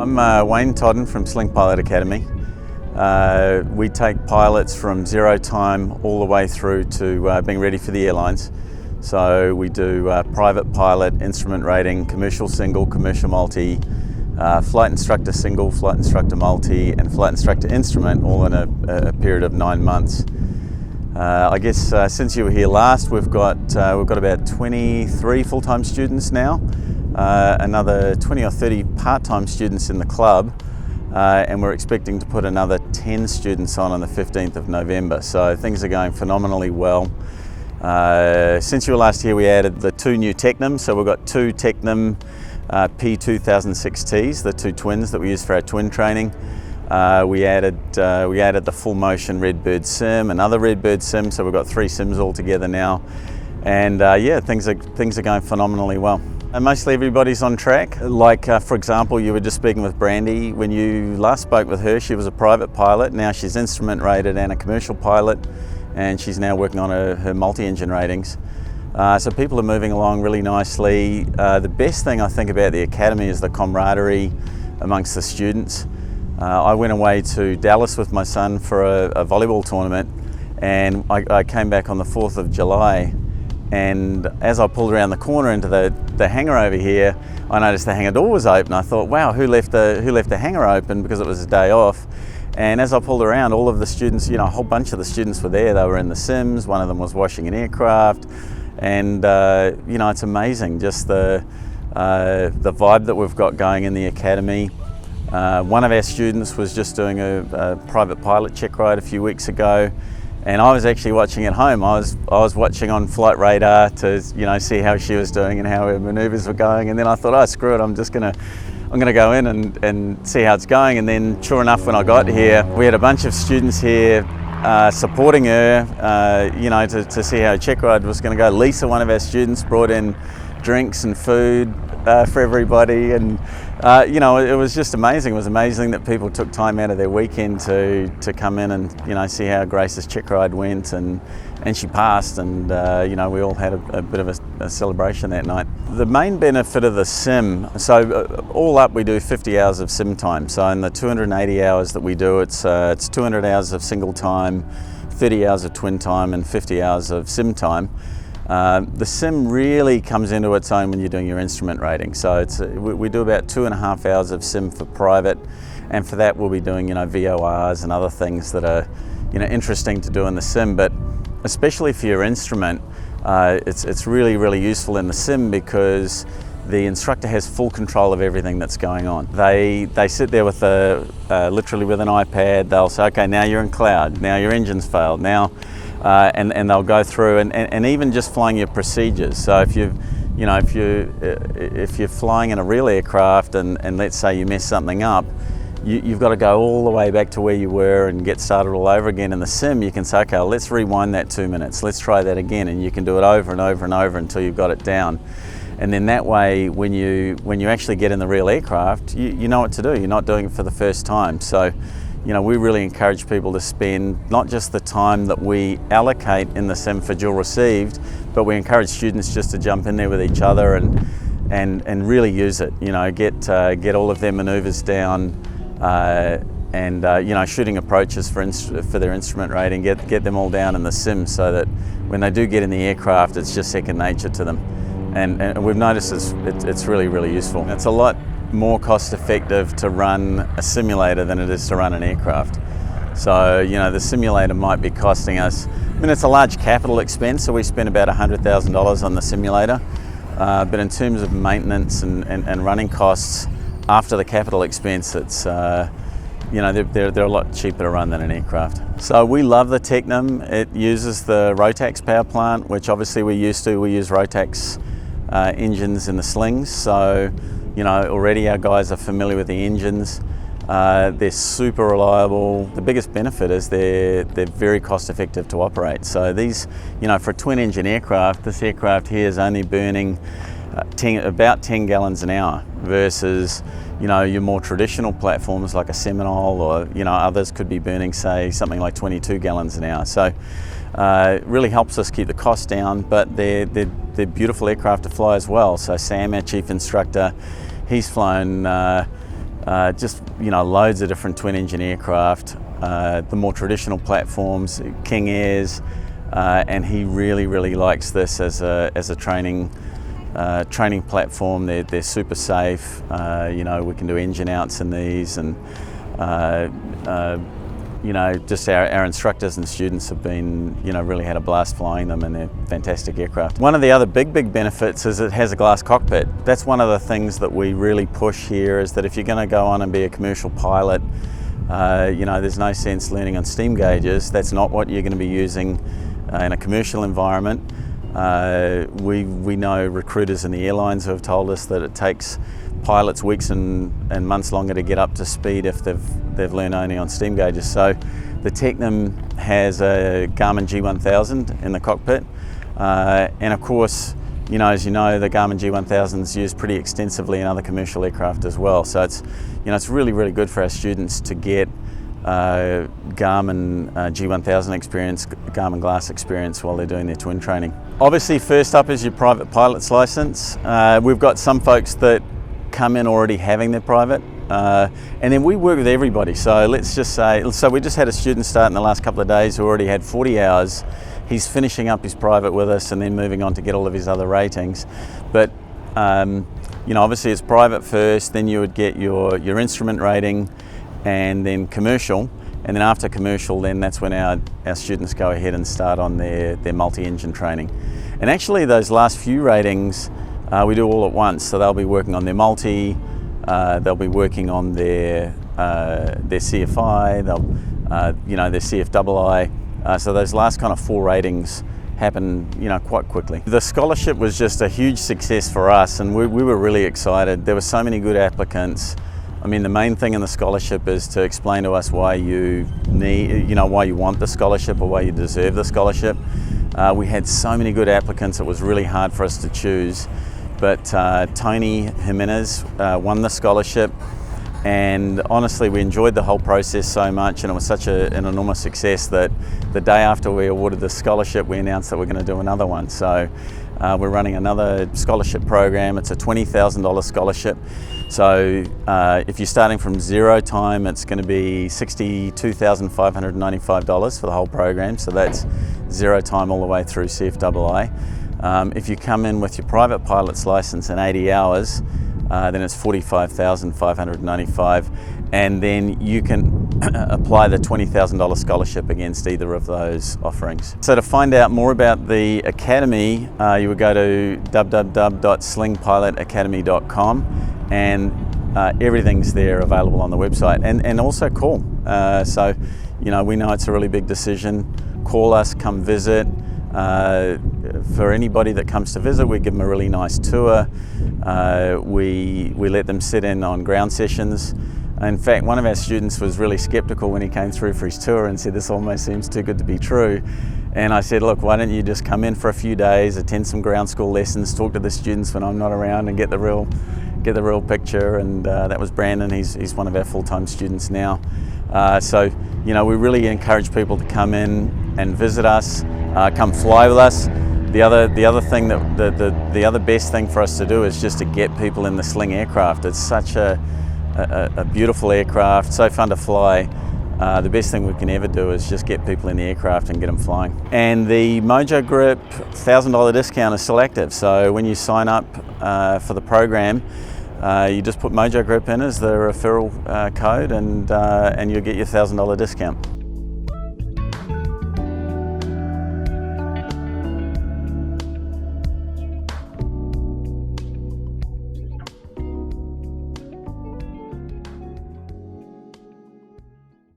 I'm Wayne Todden from Sling Pilot Academy. We take pilots from zero time all the way through to being ready for the airlines. So we do private pilot, instrument rating, commercial single, commercial multi, flight instructor single, flight instructor multi, and flight instructor instrument, all in a period of 9 months. I guess since you were here last, we've got about 23 full-time students now, another 20 or 30 part-time students in the club, and we're expecting to put another 10 students on the 15th of November. So things are going phenomenally well. Since you were last here, we added the 2 new Tecnam. So we've got 2 Tecnam P2006Ts, the 2 twins that we use for our twin training. We added the full motion Redbird sim, another Redbird sim, so we've got 3 sims all together now. And yeah, things are going phenomenally well. And mostly everybody's on track. Like for example, you were just speaking with Brandy. When you last spoke with her, she was a private pilot. Now she's instrument rated and a commercial pilot, and she's now working on her multi-engine ratings. So people are moving along really nicely. The best thing I think about the Academy is the camaraderie amongst the students. I went away to Dallas with my son for a volleyball tournament, and I came back on the 4th of July, and as I pulled around the corner into the hangar over here, I noticed the hangar door was open. I thought, wow, who left the hangar open, because it was a day off. And as I pulled around, all of the students, a whole bunch of the students were there. They were in the sims. One of them was washing an aircraft, and it's amazing just the vibe that we've got going in the Academy. One of our students was just doing a private pilot check ride a few weeks ago, and I was actually watching at home. I was watching on flight radar to see how she was doing and how her manoeuvres were going, and then I thought, oh screw it, I'm gonna go in and see how it's going. And then sure enough, when I got here, we had a bunch of students here supporting her, to see how her check ride was going to go. Lisa, one of our students, brought in drinks and food for everybody, and it was just amazing. It was amazing that people took time out of their weekend to come in and see how Grace's check ride went, and she passed, and we all had a bit of a celebration that night. The main benefit of the sim, so all up we do 50 hours of sim time. So in the 280 hours that we do, it's 200 hours of single time, 30 hours of twin time, and 50 hours of sim time. The sim really comes into its own when you're doing your instrument rating. So we do about 2.5 hours of sim for private, and for that we'll be doing VORs and other things that are interesting to do in the sim. But especially for your instrument, it's really useful in the sim, because the instructor has full control of everything that's going on. They sit there with literally with an iPad. They'll say, okay, now you're in cloud, now your engine's failed, now. And they'll go through and even just flying your procedures. So if you're flying in a real aircraft and let's say you mess something up, you've got to go all the way back to where you were and get started all over again. In the sim, you can say, okay, let's rewind that 2 minutes. Let's try that again, and you can do it over and over and over until you've got it down. And then that way, when you actually get in the real aircraft, you know what to do. You're not doing it for the first time. So. We really encourage people to spend not just the time that we allocate in the sim for dual received, but we encourage students just to jump in there with each other and really use it. Get all of their manoeuvres down, and shooting approaches for their instrument rating. Get them all down in the sim, so that when they do get in the aircraft, it's just second nature to them. And we've noticed it's really useful. It's a lot more cost effective to run a simulator than it is to run an aircraft. So the simulator might be costing us, it's a large capital expense, so we spend about $100,000 on the simulator, but in terms of maintenance and running costs after the capital expense, it's they're a lot cheaper to run than an aircraft. So we love the Tecnam. It uses the rotax power plant, which obviously we use rotax engines in the slings. So already our guys are familiar with the engines. They're super reliable. The biggest benefit is they're very cost effective to operate. So these, for a twin engine aircraft, this aircraft here is only burning about 10 gallons an hour versus, your more traditional platforms like a Seminole or, others could be burning, say, something like 22 gallons an hour. So it really helps us keep the cost down, but they're beautiful aircraft to fly as well. So Sam, our chief instructor, he's flown just loads of different twin engine aircraft, the more traditional platforms, King Airs, and he really likes this as a training platform. They're super safe. We can do engine outs in these, and just our instructors and students have been, really had a blast flying them, and they're fantastic aircraft. One of the other big benefits is it has a glass cockpit. That's one of the things that we really push here, is that if you're going to go on and be a commercial pilot, there's no sense learning on steam gauges. That's not what you're going to be using in a commercial environment. We know recruiters in the airlines who have told us that it takes pilots weeks and months longer to get up to speed if they've learned only on steam gauges. So the Tecnam has a Garmin G1000 in the cockpit, and of course, as you know, the Garmin G1000 is used pretty extensively in other commercial aircraft as well. So it's really good for our students to get Garmin G1000 experience, Garmin Glass experience while they're doing their twin training. Obviously, first up is your private pilot's license. We've got some folks that come in already having their private, and then we work with everybody. So let's just say, we just had a student start in the last couple of days who already had 40 hours. He's finishing up his private with us and then moving on to get all of his other ratings. But obviously it's private first, then you would get your instrument rating, and then commercial, and then after commercial, then that's when our students go ahead and start on their multi-engine training. And actually those last few ratings we do all at once, so they'll be working on their multi, they'll be working on their CFI, their CFII, so those last kind of 4 ratings happen quite quickly. The scholarship was just a huge success for us, and we were really excited. There were so many good applicants. I mean, the main thing in the scholarship is to explain to us why you why you want the scholarship or why you deserve the scholarship. We had so many good applicants, it was really hard for us to choose. But Tony Jimenez won the scholarship, and honestly we enjoyed the whole process so much, and it was such an enormous success that the day after we awarded the scholarship, we announced that we're going to do another one. So we're running another scholarship program. It's a $20,000 scholarship. So if you're starting from zero time, it's going to be $62,595 for the whole program. So that's zero time all the way through CFII. If you come in with your private pilot's license in 80 hours, then it's $45,595, and then you can apply the $20,000 scholarship against either of those offerings. So to find out more about the Academy, you would go to www.slingpilotacademy.com, and everything's there available on the website, and also call. So we know it's a really big decision. Call us, come visit. For anybody that comes to visit, we give them a really nice tour. We let them sit in on ground sessions. In fact, one of our students was really skeptical when he came through for his tour and said, "This almost seems too good to be true." And I said, "Look, why don't you just come in for a few days, attend some ground school lessons, talk to the students when I'm not around, and get the real picture." And that was Brandon. He's one of our full-time students now. So we really encourage people to come in and visit us, come fly with us. The other thing the other best thing for us to do is just to get people in the Sling aircraft. It's such a beautiful aircraft, so fun to fly. The best thing we can ever do is just get people in the aircraft and get them flying. And the MojoGrip $1,000 discount is still active. So when you sign up for the program, you just put MojoGrip in as the referral code, and you'll get your $1,000 discount.